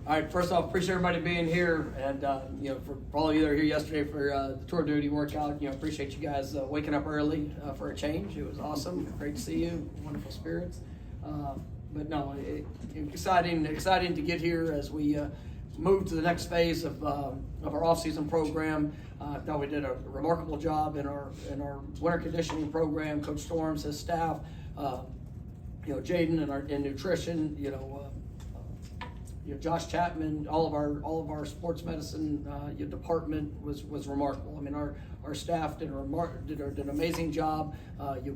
All right, first off, appreciate everybody being here, and for all of you that were here yesterday for the tour duty workout, appreciate you guys waking up early for a change. It was awesome, great to see you, wonderful spirits. Exciting to get here as we move to the next phase of our off-season program. I thought we did a remarkable job in our winter conditioning program. Coach Storms, his staff, Jaden in nutrition, Josh Chapman, all of our sports medicine department was remarkable. I mean, our staff did an amazing job.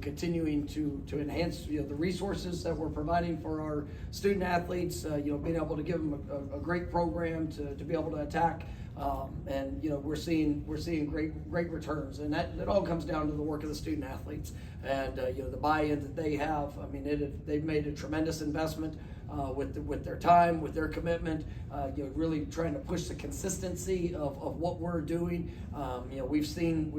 Continuing to enhance the resources that we're providing for our student athletes. Being able to give them a great program to be able to attack. We're seeing great returns, and that all comes down to the work of the student athletes and the buy-in that they have. I mean, they've made a tremendous investment with their time, with their commitment. Really trying to push the consistency of what we're doing. We've seen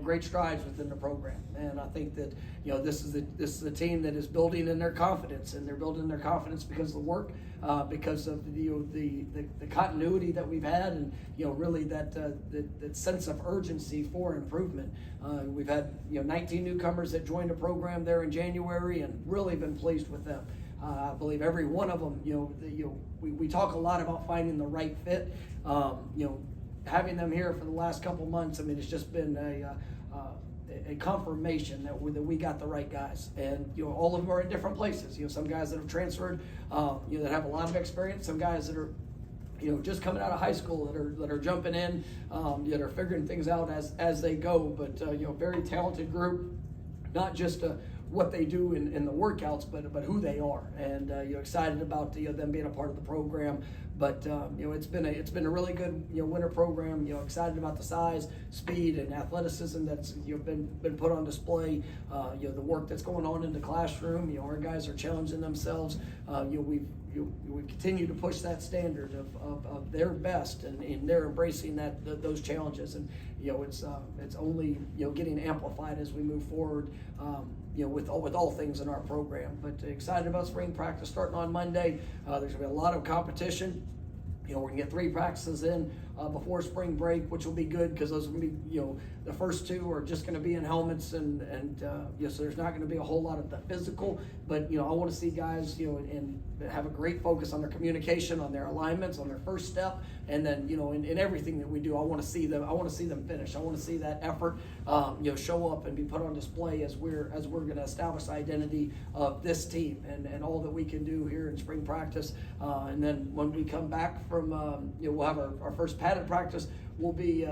great strides within the program, and I think that this is a team that is building in their confidence, and they're building their confidence because of the work, because of the continuity that we've had, and really that sense of urgency for improvement. We've had 19 newcomers that joined the program there in January, and really been pleased with them. I believe every one of them, we talk a lot about finding the right fit. Having them here for the last couple months, I mean, it's just been a confirmation that we got the right guys. And all of them are in different places. Some guys that have transferred, that have a lot of experience. Some guys that are just coming out of high school that are jumping in, that are figuring things out as they go. But very talented group, not just what they do in the workouts, but who they are, and excited about them being a part of the program. But it's been a really good winter program. Excited about the size, speed, and athleticism that's been put on display. The work that's going on in the classroom. Our guys are challenging themselves. We continue to push that standard of their best, and they're embracing those challenges. And it's only getting amplified as we move forward. With all things in our program. But excited about spring practice starting on Monday. There's going to be a lot of competition. We're going to get 3 practices in before spring break, which will be good because those are going to be, the first 2 are just going to be in helmets, and so there's not going to be a whole lot of the physical. But I want to see guys, and have a great focus on their communication, on their alignments, on their first step, and then in everything that we do, I want to see them finish. I want to see that effort, show up and be put on display as we're going to establish the identity of this team and all that we can do here in spring practice. And then when we come back from, we'll have our first padded practice will be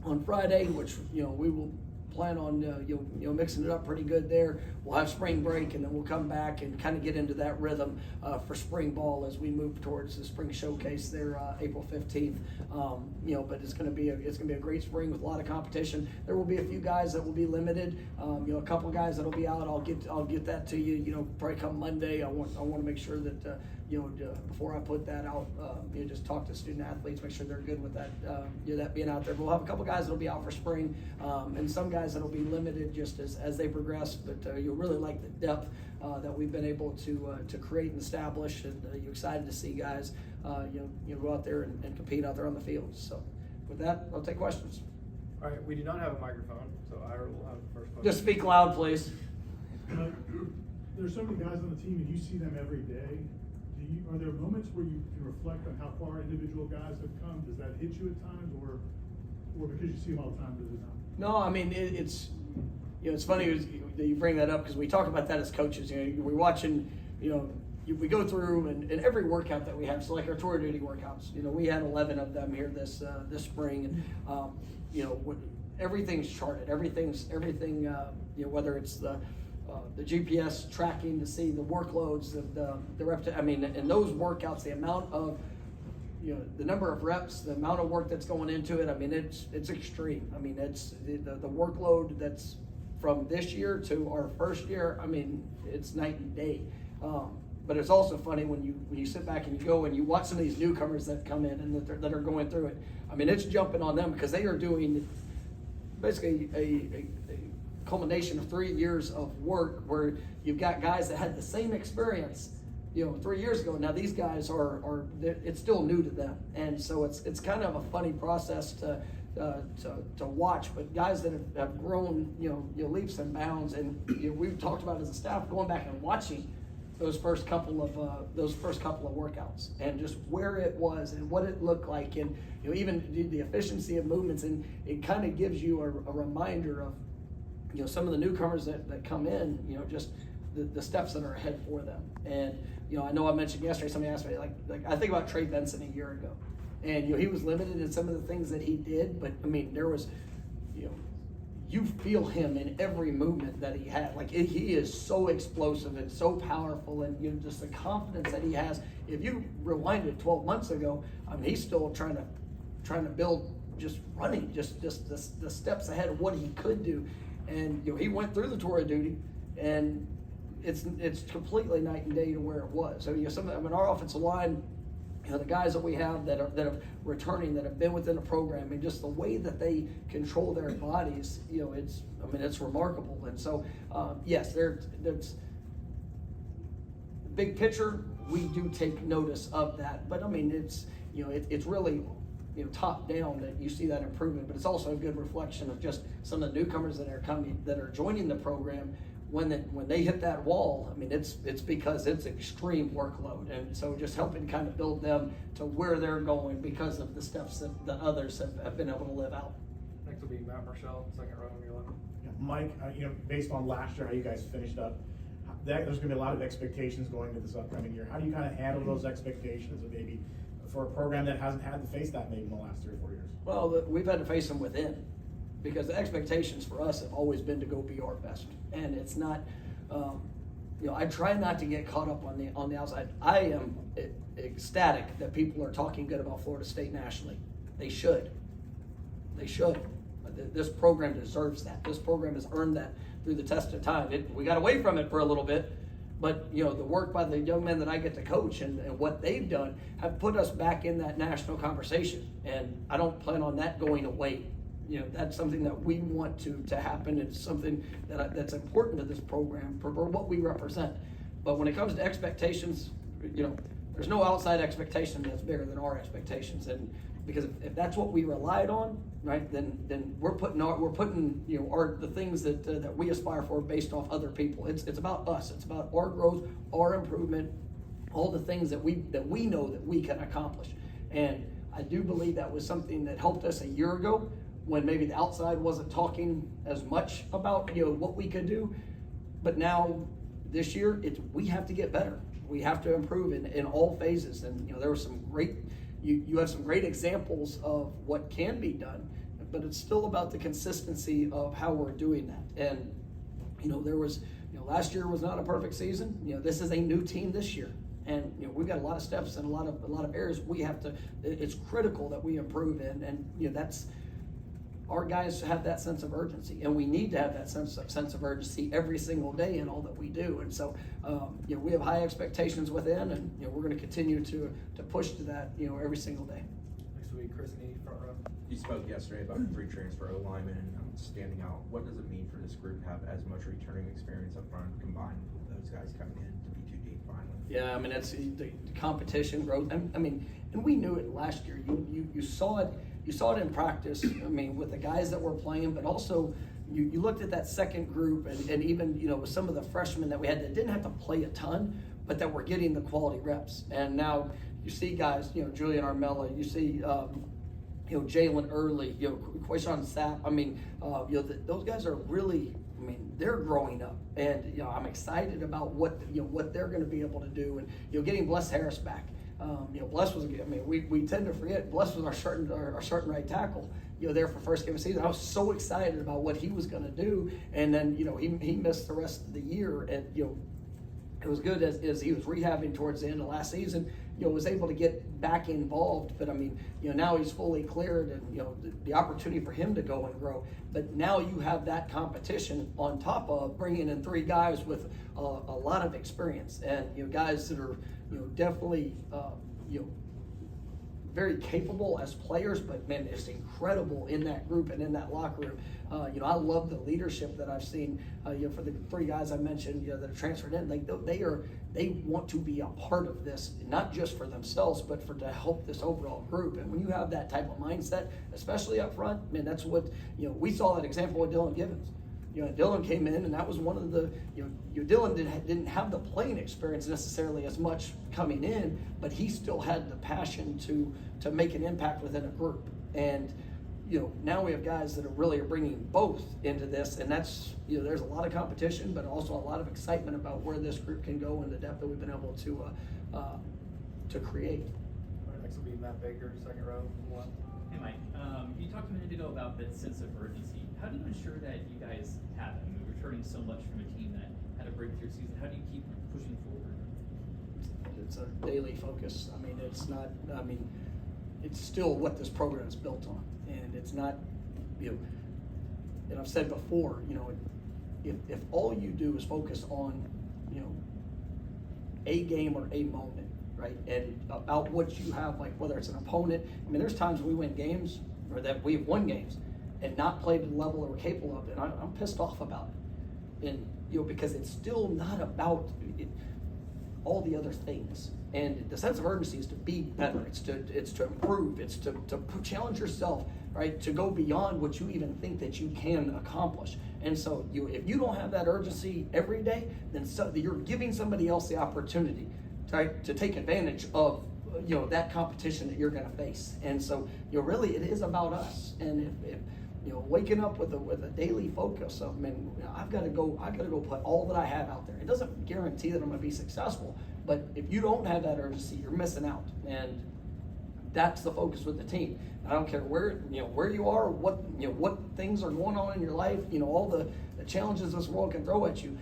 on Friday, which we will plan on mixing it up pretty good there. We'll have spring break, and then we'll come back and kind of get into that rhythm for spring ball as we move towards the spring showcase there April 15th. But it's going to be a great spring with a lot of competition. There will be a few guys that will be limited. A couple guys that'll be out. I'll get that to you. Probably come Monday. I want to make sure that before I put that out, just talk to student athletes, make sure they're good with that. That being out there. But we'll have a couple guys that'll be out for spring, and some guys that'll be limited just as they progress. But you'll really like the depth that we've been able to create and establish, and you're excited to see guys go out there and compete out there on the field. So with that, I'll take questions. All right, we do not have a microphone, so Ira will have the first question. Just speak loud, please. There's so many guys on the team, and you see them every day. Are there moments where you can reflect on how far individual guys have come? Does that hit you at times, or because you see them all the time, does it not? No, I mean it's funny that you bring that up, because we talk about that as coaches. We're watching, we go through and every workout that we have. So like our tour duty workouts, we had 11 of them here this spring, and everything's charted. Everything. Whether it's the GPS tracking to see the workloads, the reps. I mean, in those workouts, the amount of the number of reps, the amount of work that's going into it. I mean, it's extreme. I mean, it's the workload that's from this year to our first year. I mean, it's night and day. But it's also funny when you sit back and you go and you watch some of these newcomers that come in and that are going through it. I mean, it's jumping on them because they are doing basically a culmination of 3 years of work where you've got guys that had the same experience, 3 years ago. Now these guys it's still new to them, and so it's kind of a funny process to watch. But guys that have grown, leaps and bounds, and we've talked about as a staff going back and watching those first couple of workouts and just where it was and what it looked like, and even the efficiency of movements, and it kind of gives you a reminder of some of the newcomers that come in, just the steps that are ahead for them. And I know I mentioned yesterday, somebody asked me like I think about Trey Benson a year ago, and he was limited in some of the things that he did, but I mean there was you feel him in every movement that he had. Like he is so explosive and so powerful, and just the confidence that he has. If you rewind it 12 months ago, I mean he's still trying to build, just running, just the steps ahead of what he could do. And he went through the tour of duty, and it's completely night and day to where it was. So our offensive line, the guys that we have that are returning, that have been within the program, and just the way that they control their bodies, it's remarkable. And so yes, there's big picture, we do take notice of that. But I mean it's really top down that you see that improvement, but it's also a good reflection of just some of the newcomers that are joining the program. When they hit that wall, I mean it's because it's extreme workload, and so just helping kind of build them to where they're going because of the steps that others have been able to live out. Next will be Matt Marshall, second row on the 11. Yeah, Mike, based on last year, how you guys finished up, there's going to be a lot of expectations going into this upcoming year. How do you kind of handle those expectations, and maybe for a program that hasn't had to face that maybe in the last 3 or 4 years? Well, we've had to face them within, because the expectations for us have always been to go be our best, and it's not. I try not to get caught up on the outside. I am ecstatic that people are talking good about Florida State nationally. They should. This program deserves that. This program has earned that through the test of time. We got away from it for a little bit, but the work by the young men that I get to coach and what they've done have put us back in that national conversation, and I don't plan on that going away. That's something that we want to happen. It's something that's important to this program for what we represent. But when it comes to expectations, there's no outside expectation that's bigger than our expectations. And because if that's what we relied on, right, then we're putting the things that we aspire for based off other people. It's about us. It's about our growth, our improvement, all the things that we know that we can accomplish. And I do believe that was something that helped us a year ago, when maybe the outside wasn't talking as much about what we could do. But now this year we have to get better. We have to improve in all phases. And there were some great you have some great examples of what can be done, but it's still about the consistency of how we're doing that. And there was last year was not a perfect season. This is a new team this year. And we've got a lot of steps and a lot of areas we have to. It's critical that we improve in, and that's. Our guys have that sense of urgency, and we need to have that sense of urgency every single day in all that we do. And so, we have high expectations within, and we're going to continue to push to that, every single day. Next will be Chris Nee, front row. You spoke yesterday about 3 transfer O-linemen standing out. What does it mean for this group to have as much returning experience up front combined with those guys coming in to be too deep finally? Yeah, I mean, that's the competition growth. I mean, and we knew it last year. You saw it. You saw it in practice, I mean, with the guys that were playing, but also you looked at that second group and even, with some of the freshmen that we had that didn't have to play a ton, but that were getting the quality reps. And now you see guys, Julian Armella, you see, Jalen Early, Quayshawn Sapp. I mean, those guys are really, they're growing up, and I'm excited about what they're going to be able to do, and getting Bless Harris back. Bless was, we tend to forget, Bless was our starting right tackle, there for first game of the season. I was so excited about what he was going to do, and then, he missed the rest of the year, and, it was good as he was rehabbing towards the end of last season, was able to get back involved, but now he's fully cleared, and, the opportunity for him to go and grow. But now you have that competition on top of bringing in 3 guys with a lot of experience, and, guys that are, definitely, very capable as players, but man, it's incredible in that group and in that locker room. I love the leadership that I've seen. For the 3 guys I mentioned, that have transferred in, they want to be a part of this, not just for themselves, but to help this overall group. And when you have that type of mindset, especially up front, man, that's what we saw that example with Dylan Givens. Dylan came in, and that was one of the, Dylan didn't have the playing experience necessarily as much coming in, but he still had the passion to make an impact within a group. And, now we have guys that are bringing both into this, and that's, there's a lot of competition, but also a lot of excitement about where this group can go and the depth that we've been able to create. All right, next will be Matt Baker, second row. One. Hey Mike, you talked a minute ago about that sense of urgency. How do you ensure that you guys have it? I mean, returning so much from a team that had a breakthrough season, how do you keep pushing forward? It's a daily focus. It's still what this program is built on. And it's not, and I've said before, if all you do is focus on, a game or a moment, right? And about what you have, like whether it's an opponent. There's times we win games or that we've won games and not played to the level that we're capable of, and I'm pissed off about it. And because it's still not about all the other things. And the sense of urgency is to be better. It's to improve. It's to challenge yourself, right? To go beyond what you even think that you can accomplish. And so if you don't have that urgency every day, then you're giving somebody else the opportunity to take advantage of that competition that you're going to face. And so really it is about us. And if waking up with a daily focus of, I've got to go put all that I have out there. It doesn't guarantee that I'm going to be successful, but if you don't have that urgency, you're missing out. And that's the focus with the team. I don't care where you are, what things are going on in your life, all the challenges this world can throw at you.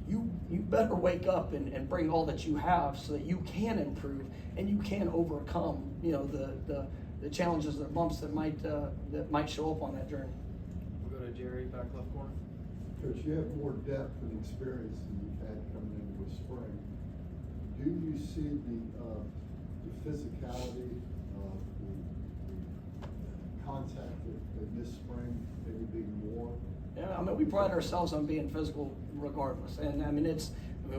You better wake up and bring all that you have so that you can improve and you can overcome, the challenges, the bumps that might show up on that journey. We'll go to Jerry, back left corner. Coach, you have more depth and experience than you've had coming into the spring. Do you see the physicality, the contact that this spring maybe being more? Yeah, we pride ourselves on being physical regardless, and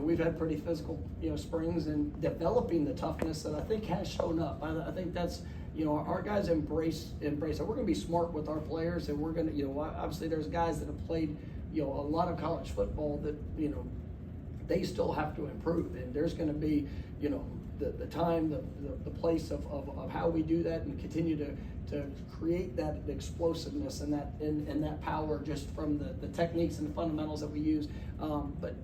we've had pretty physical, springs, and developing the toughness that I think has shown up. I think that's, our guys embrace it. We're going to be smart with our players, and we're going to, obviously there's guys that have played, a lot of college football that, they still have to improve, and there's going to be, the time, the place of how we do that and continue to create that explosiveness and that power just from the techniques and the fundamentals that we use. But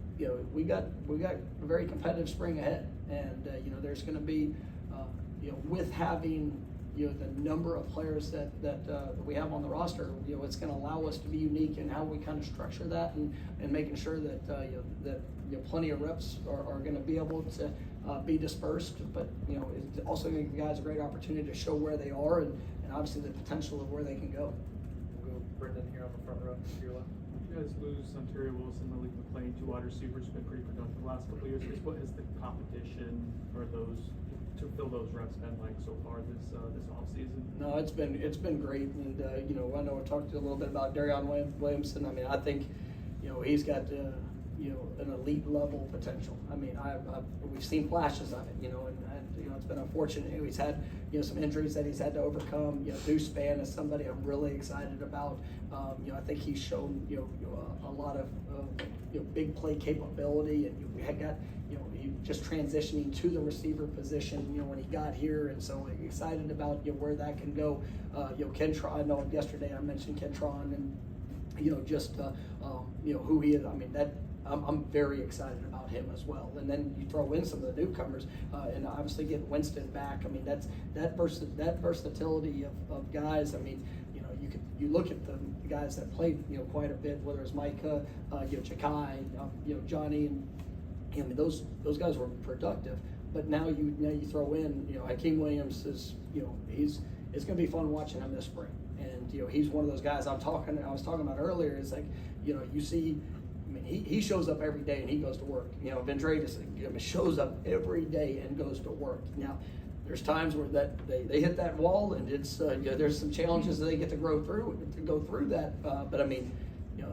we got a very competitive spring ahead, and there's going to be with having the number of players that we have on the roster, it's going to allow us to be unique in how we kind of structure that and making sure that that plenty of reps are going to be able to be dispersed, but it's also going to give guys a great opportunity to show where they are and obviously the potential of where they can go. We'll go Brendan here on the front row to your left. You guys lose Ontario Wilson, Malik McLean, 2 wide receivers, been pretty productive the last couple of years. What has the competition for those to fill those reps been like so far this offseason? No, it's been great, and I know we talked a little bit about Darion Williamson. I think he's got an elite level potential. We've seen flashes of it, and it's been unfortunate. He's had some injuries that he's had to overcome. Deuce Spann is somebody I'm really excited about. I think he's shown a lot of big play capability, and we had got he just transitioning to the receiver position when he got here, and so excited about where that can go. Kentron, I know yesterday I mentioned Kentron and just who he is. I'm very excited about him as well. And then you throw in some of the newcomers, and obviously get Winston back. That's that versatility of guys. You look at the guys that played quite a bit, whether it's Micah, Jakai, Johnny, and those guys were productive. But now you throw in Hakeem Williams is it's going to be fun watching him this spring. And he's one of those guys I was talking about earlier. It's like you see. He shows up every day and he goes to work. Vendredis shows up every day and goes to work. Now, there's times where they hit that wall, and it's there's some challenges that they get to go through that. But I mean,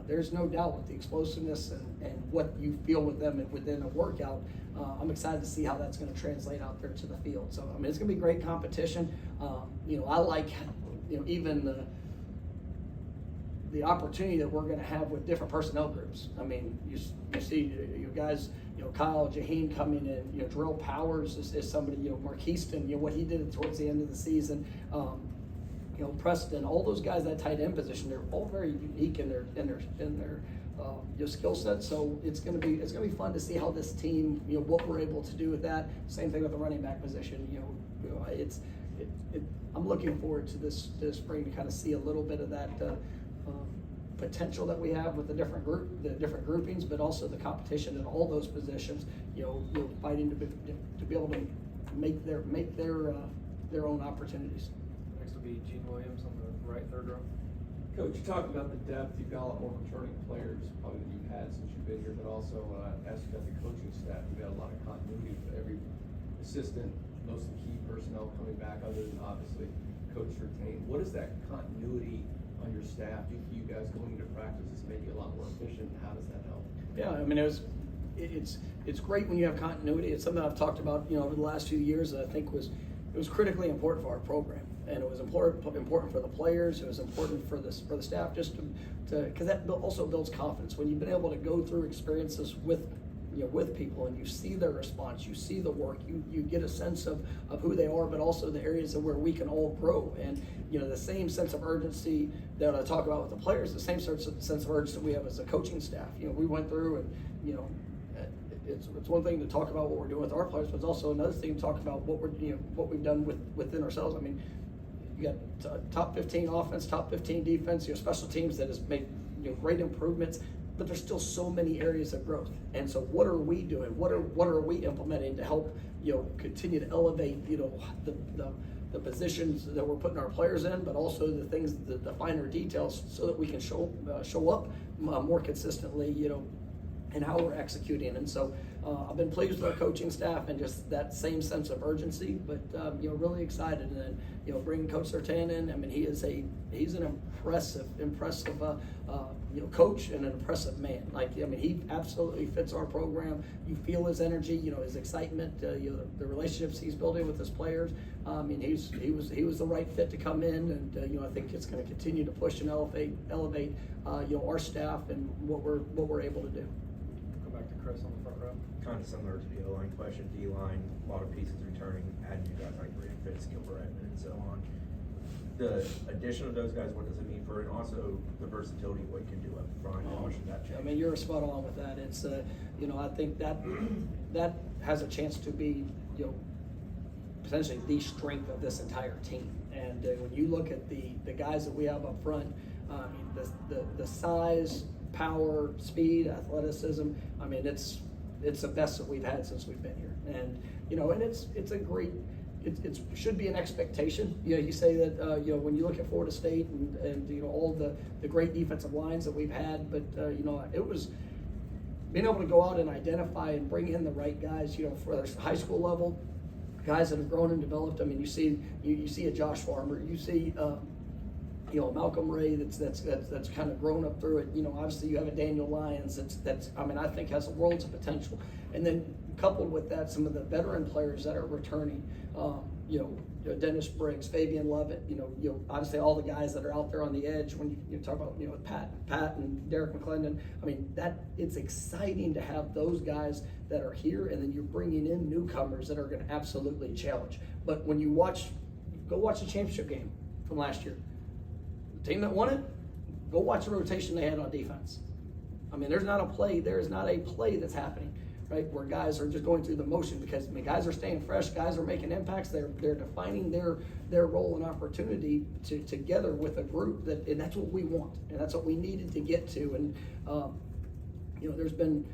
there's no doubt with the explosiveness and what you feel with them within a workout. I'm excited to see how that's going to translate out there to the field. So I mean, it's going to be great competition. I like even the opportunity that we're going to have with different personnel groups. I mean, you see you guys, Kyle Jaheen coming in, Drill Powers is somebody, Marquiston, what he did towards the end of the season, Preston, all those guys, that tight end position, they're all very unique in their skill set. So it's going to be fun to see how this team, what we're able to do with that. Same thing with the running back position. I'm looking forward to this spring to kind of see a little bit of that potential that we have with the different groupings, but also the competition in all those positions. Fighting to be able to make their own opportunities. Next will be Gene Williams on the right, third row. Coach, you talked about the depth. You've got a lot more returning players probably than you've had since you've been here, but also as you've got the coaching staff, you've got a lot of continuity with every assistant, most of the key personnel coming back, other than obviously coach retained. What is that continuity on your staff? Do you guys going into practice is maybe a lot more efficient? How does that help? Yeah, I mean, it's great when you have continuity. It's something I've talked about, over the last few years that I think was critically important for our program, and it was important for the players. It was important for the staff, just to because that also builds confidence when you've been able to go through experiences with people, and you see their response, you see the work, you get a sense of who they are, but also the areas of where we can all grow. And the same sense of urgency that I talk about with the players, the same sense of urgency we have as a coaching staff. We went through, and it's one thing to talk about what we're doing with our players, but it's also another thing to talk about what we've done within ourselves. I mean, you got top 15 offense, top 15 defense, special teams that has made great improvements, but there's still so many areas of growth. And so what are we doing? What are we implementing to help continue to elevate the positions that we're putting our players in, but also the things, the finer details, so that we can show up more consistently, and how we're executing. And so I've been pleased with our coaching staff and just that same sense of urgency, but really excited. And then bringing Coach Sertan in, I mean, he's an impressive coach and an impressive man. He absolutely fits our program. You feel his energy, his excitement, the relationships he's building with his players. He was the right fit to come in, and I think it's going to continue to push and elevate our staff and what we're able to do. Go back to Chris on the front row. Kind of similar to the O-line question, D-line, a lot of pieces returning, adding new guys like Graham Fitz, Gilbert Edmond, and so on. The addition of those guys, what does it mean for, and also the versatility of what you can do up front, how much of that change? I mean, you're spot on with that. It's, I think that has a chance to be, potentially the strength of this entire team. And when you look at the guys that we have up front, the size, power, speed, athleticism, I mean, it's the best that we've had since we've been here. And, and it's a great, it should be an expectation. You say that, when you look at Florida State and all the great defensive lines that we've had, but, it was being able to go out and identify and bring in the right guys, for the high school level, guys that have grown and developed. I mean, you see a Josh Farmer, you see, Malcolm Ray that's kind of grown up through it. Obviously you have a Daniel Lyons that's I think has worlds of potential. And then coupled with that, some of the veteran players that are returning, Dennis Briggs, Fabian Lovett, obviously all the guys that are out there on the edge when you talk about, Pat and Derek McClendon. I mean, it's exciting to have those guys that are here, and then you're bringing in newcomers that are going to absolutely challenge. But when you go watch the championship game from last year, the team that won it, go watch the rotation they had on defense. I mean, there is not a play that's happening, right, where guys are just going through the motion, because guys are staying fresh, guys are making impacts, they're defining their role and opportunity together with a group and that's what we want, and that's what we needed to get to. And there's been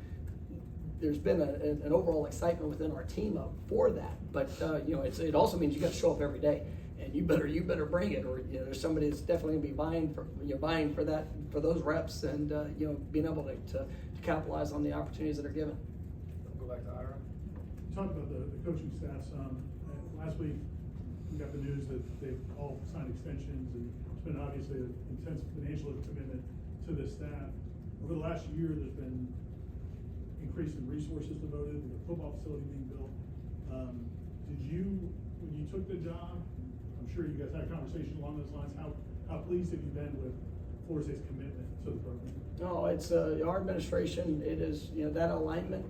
an overall excitement within our team for that, but it also means you got to show up every day. And you better bring it, or there's somebody that's definitely gonna be buying for those reps, and being able to capitalize on the opportunities that are given. Go back to Ira. You talked about the coaching staff some. last week, we got the news that they've all signed extensions, and it's been obviously an intense financial commitment to this staff. Over the last year, there's been increase in resources devoted to the football facility being built. Did you, when you took the job, I'm sure you guys had a conversation along those lines, how pleased have you been with Florida State's commitment to the program? No, it's, our administration, it is, that alignment,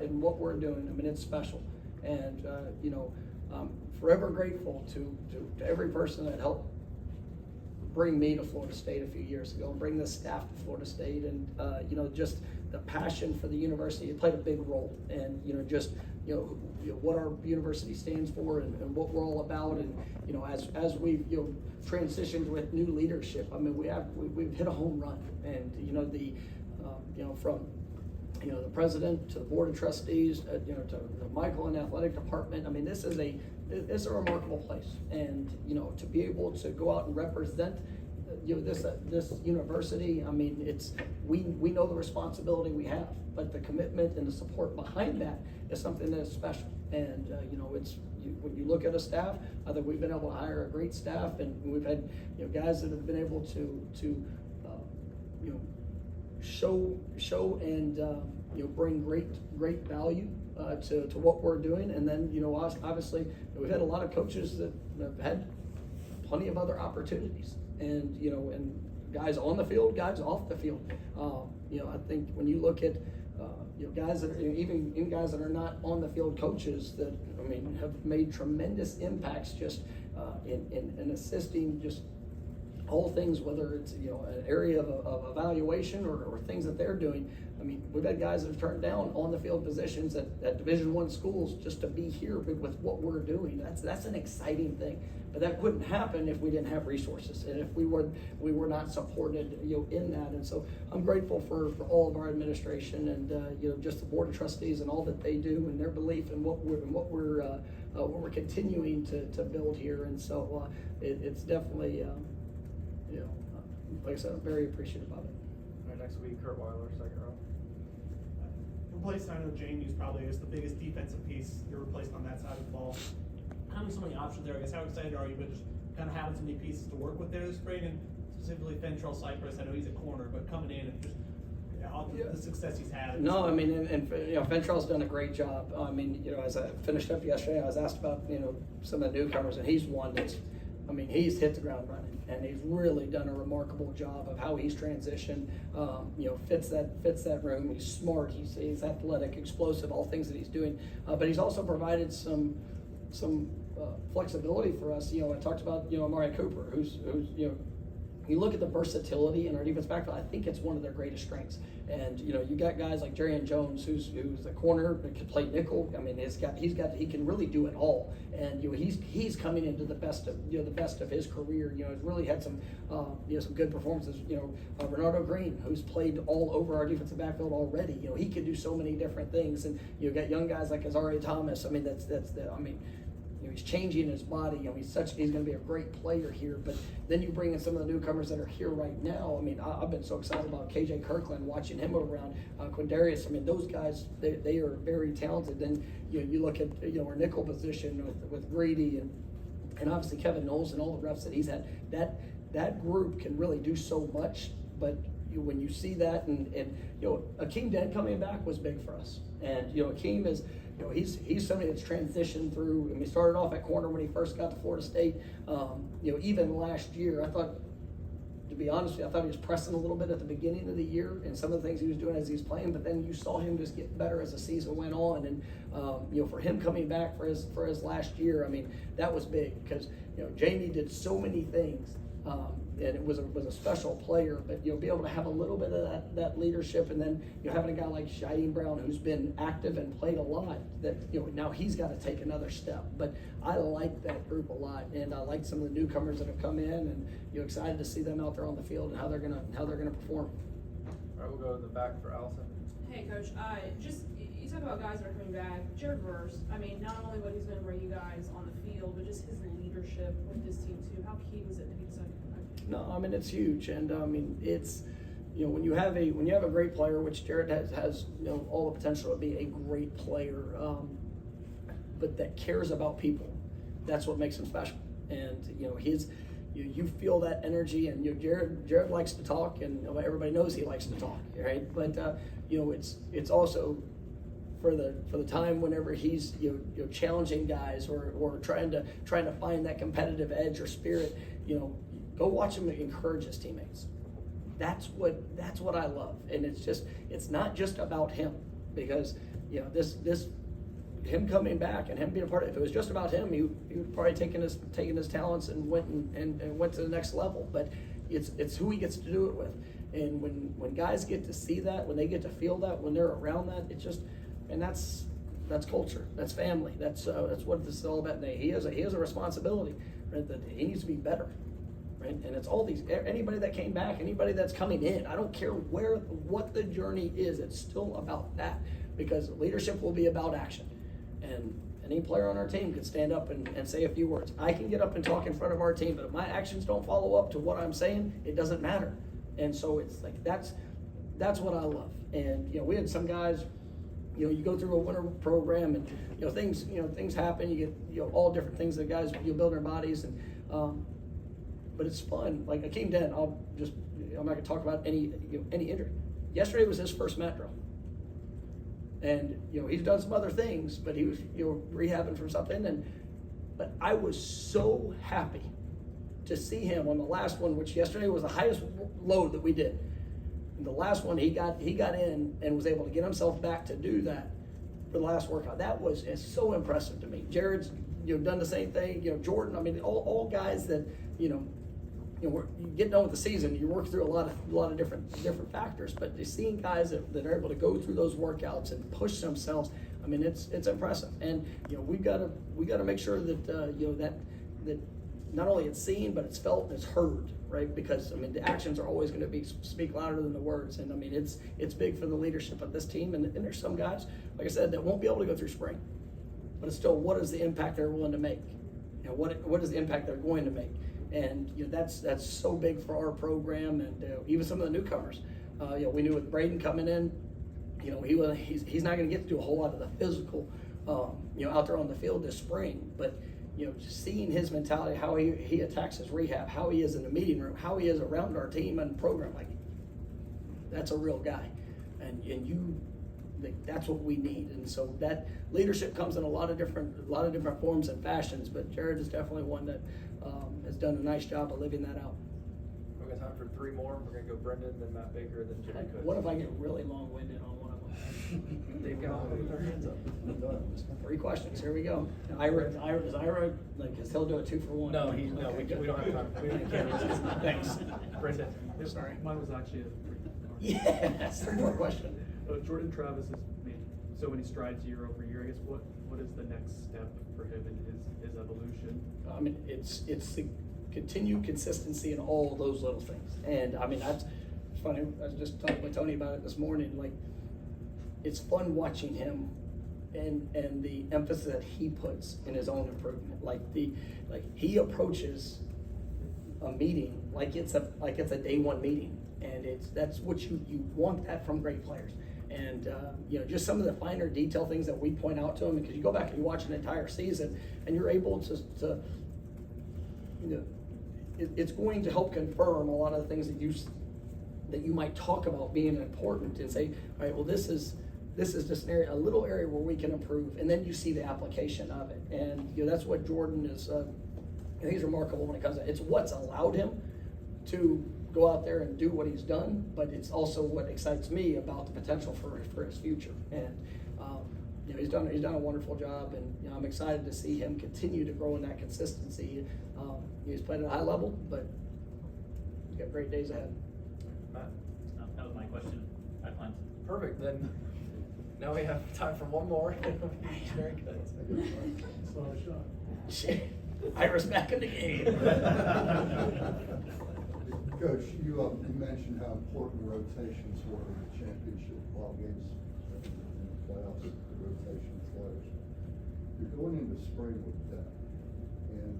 in what we're doing, I mean, it's special. And, I'm forever grateful to every person that helped bring me to Florida State a few years ago and bring this staff to Florida State. And, just the passion for the university, it played a big role. And, what our university stands for and what we're all about. And, as we've, transitioned with new leadership, I mean, we've hit a home run. And, from the president to the board of trustees, to Michael and the athletic department. I mean, this is a remarkable place, and to be able to go out and represent this university. I mean, we know the responsibility we have, but the commitment and the support behind that is something that is special. And when you look at a staff, I think we've been able to hire a great staff, and we've had guys that have been able to show and bring great value to what we're doing. And then obviously we've had a lot of coaches that have had plenty of other opportunities, and and guys on the field, guys off the field. I think when you look at guys that are even guys that are not on the field coaches that have made tremendous impacts just in assisting just all things, whether it's an area of evaluation or things that they're doing. I mean, we've had guys that have turned down on the field positions at Division I schools just to be here with what we're doing. That's an exciting thing. But that couldn't happen if we didn't have resources and if we were not supported in that. And so I'm grateful for all of our administration and just the board of trustees and all that they do and their belief in what we're continuing to build here. And so it's definitely like I said, I'm very appreciative of it. All right, next week, Kurt Weiler, second row. Replaced, I know Jamie's probably the biggest defensive piece you're replaced on that side of the ball. Having so many options there, I guess how excited are you about just kind of having so many pieces to work with there this spring, and specifically Fentrell Cypress? I know he's a corner, but coming in and just all the success he's had. No, I mean, and Fentrell's done a great job. I mean, as I finished up yesterday, I was asked about some of the newcomers, and he's one that's, he's hit the ground running. And he's really done a remarkable job of how he's transitioned. Fits that room. He's smart. He's athletic, explosive. All things that he's doing. But he's also provided some flexibility for us. I talked about Amari Cooper, who's you look at the versatility in our defense backfield. I think it's one of their greatest strengths. And you got guys like Jarian Jones, who's the corner that can play nickel. I mean, he can really do it all. And he's coming into the best of his career. He's really had some good performances. Renardo Green, who's played all over our defensive backfield already. He can do so many different things. And you got young guys like Azaria Thomas. He's changing his body. He's going to be a great player here. But then you bring in some of the newcomers that are here right now. I've been so excited about KJ Kirkland, watching him around. Quindarius. Those guys, they are very talented. Then you look at our nickel position with Grady and obviously Kevin Knowles and all the reps that he's had. That group can really do so much. But when you see that and Akeem Dent coming back was big for us. And Akeem is. He's somebody that's transitioned through. He started off at corner when he first got to Florida State. Even last year, I thought, to be honest with you, I thought he was pressing a little bit at the beginning of the year and some of the things he was doing as he was playing. But then you saw him just get better as the season went on. And for him coming back for his last year, that was big because Jamie did so many things. And it was a special player, but be able to have a little bit of that leadership, and then having a guy like Shaheem Brown who's been active and played a lot. That now he's got to take another step. But I like that group a lot, and I like some of the newcomers that have come in, and excited to see them out there on the field and how they're gonna perform. All right, we'll go to the back for Allison. Hey, Coach. You talk about guys that are coming back. Jared Verse. Not only what he's going to bring you guys on the field, but just his leadership with this team too. How key was it to be the second coach? No, it's huge, and it's when you have a great player, which Jared has all the potential to be a great player, but that cares about people. that's what makes him special. And you feel that energy, and Jared likes to talk, and everybody knows he likes to talk, right? But it's also for the time whenever he's challenging guys or trying to find that competitive edge or spirit. Go watch him encourage his teammates. That's what I love, and it's not just about him, because this him coming back and him being a part of it. If it was just about him, he would probably taken his talents and went and went to the next level. But it's who he gets to do it with, and when guys get to see that, when they get to feel that, when they're around that, that's culture, that's family, that's what this is all about. And he has a responsibility, right? That he needs to be better. Right? And it's all anybody that came back, anybody that's coming in, I don't care what the journey is, it's still about that, because leadership will be about action. And any player on our team can stand up and say a few words. I can get up and talk in front of our team, but if my actions don't follow up to what I'm saying, it doesn't matter. And so it's like, that's what I love. And we had some guys, you go through a winter program, and things happen, you get all different things that guys build their bodies, and but it's fun. Like Akeem Dent, I'm not gonna talk about any injury. Yesterday was his first mat drill, and he's done some other things, but he was rehabbing from something. But I was so happy to see him on the last one, which yesterday was the highest load that we did. And the last one, he got in and was able to get himself back to do that for the last workout. That was so impressive to me. Jared's done the same thing. Jordan. I mean, all guys that you get done with the season, you work through a lot of different factors. But seeing guys that are able to go through those workouts and push themselves, I mean, it's impressive. And we got to make sure that that not only it's seen, but it's felt and it's heard, right? Because I mean, the actions are always going to speak louder than the words. And I mean, it's big for the leadership of this team. And there's some guys, like I said, that won't be able to go through spring, but it's still, what is the impact they're willing to make? What is the impact they're going to make? And that's so big for our program, and even some of the newcomers. We knew with Braden coming in, he's not going to get to do a whole lot of the physical, out there on the field this spring. But just seeing his mentality, how he attacks his rehab, how he is in the meeting room, how he is around our team and program, like that's a real guy, and that's what we need. And so that leadership comes in a lot of different forms and fashions. But Jared is definitely one that has done a nice job of living that out. We got time for 3 more. We're gonna go Brendan, then Matt Baker, then Jimmy Cook. What if I get really long-winded on one of them? They've got all their hands up. 3 questions. Here we go. Does Ira because he'll do it 2 for 1? No, we don't have time. We can't. Thanks. Brendan. Sorry. Mine was actually a 3-part. Yes, 3-part question. Jordan Travis has made so many strides year over year. I guess what is the next step for him in his evolution? I mean, it's the continued consistency in all those little things. And I mean, that's funny. I was just talking with Tony about it this morning. Like, it's fun watching him and the emphasis that he puts in his own improvement. Like he approaches a meeting like it's a day one meeting, and that's what you want that from great players. And just some of the finer detail things that we point out to him, because you go back and you watch an entire season, and you're able to it's going to help confirm a lot of the things that you might talk about being important, and say, all right, well, this is just a little area where we can improve, and then you see the application of it. And that's what Jordan is. He's remarkable when it comes to it's what's allowed him to go out there and do what he's done, but it's also what excites me about the potential for his future. And he's done a wonderful job, and I'm excited to see him continue to grow in that consistency. He's played at a high level, but he's got great days ahead. Matt. That was my question. I punt. Perfect. Then now we have time for one more. Very good. Saw a shot. Ira's back in the game. Coach, you mentioned how important rotations were in the championship ball games and the playoffs, the rotation of players. You're going into spring with depth, and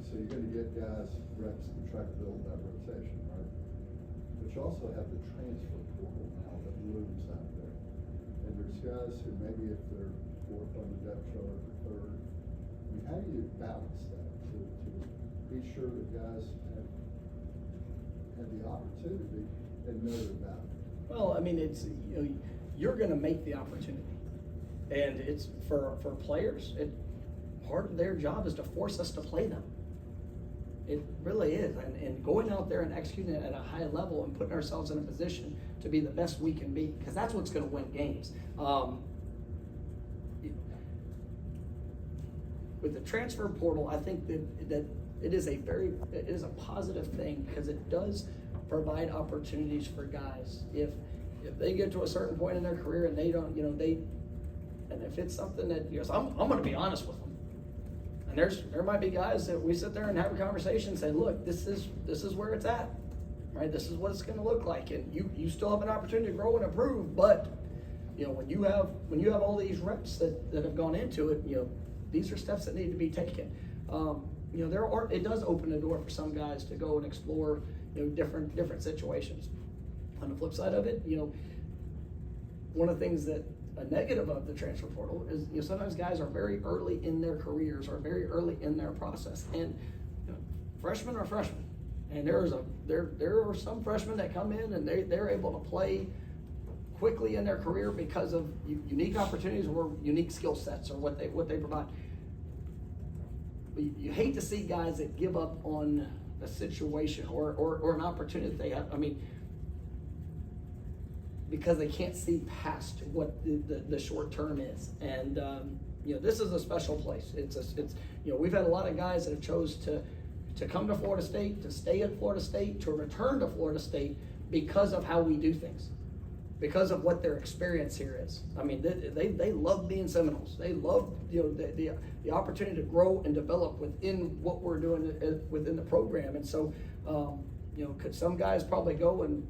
so you're going to get guys reps to try to build that rotation, right? But you also have the transfer portal now that looms out there. And there's guys who maybe if they're 4th on the depth chart or 3rd, I mean, how do you balance that to be sure that guys have the opportunity and know their value? Well, I mean, it's, you know, you're gonna make the opportunity. And it's, for players, part of their job is to force us to play them. It really is, and going out there and executing it at a high level and putting ourselves in a position to be the best we can be, because that's what's gonna win games. With the transfer portal, I think that it is a positive thing, because it does provide opportunities for guys. If they get to a certain point in their career and they don't, you know, and if it's something that, you know, so I'm gonna be honest with them. And there might be guys that we sit there and have a conversation and say, look, this is where it's at, right? This is what it's gonna look like, and you still have an opportunity to grow and improve, but, you know, when you have all these reps that have gone into it, you know, these are steps that need to be taken. You know, it does open the door for some guys to go and explore, you know, different situations. On the flip side of it, you know, one of the things that a negative of the transfer portal is, you know, sometimes guys are very early in their careers or very early in their process, and you know, freshmen are freshmen, and there are some freshmen that come in and they're able to play quickly in their career because of unique opportunities or unique skill sets or what they provide. But you hate to see guys that give up on a situation or an opportunity that they have. I mean, because they can't see past what the short term is. And you know, this is a special place. It's you know, we've had a lot of guys that have chose to come to Florida State, to stay at Florida State, to return to Florida State because of how we do things, because of what their experience here is. I mean, they love being Seminoles. They love, you know, the opportunity to grow and develop within what we're doing within the program. And so, you know, could some guys probably go and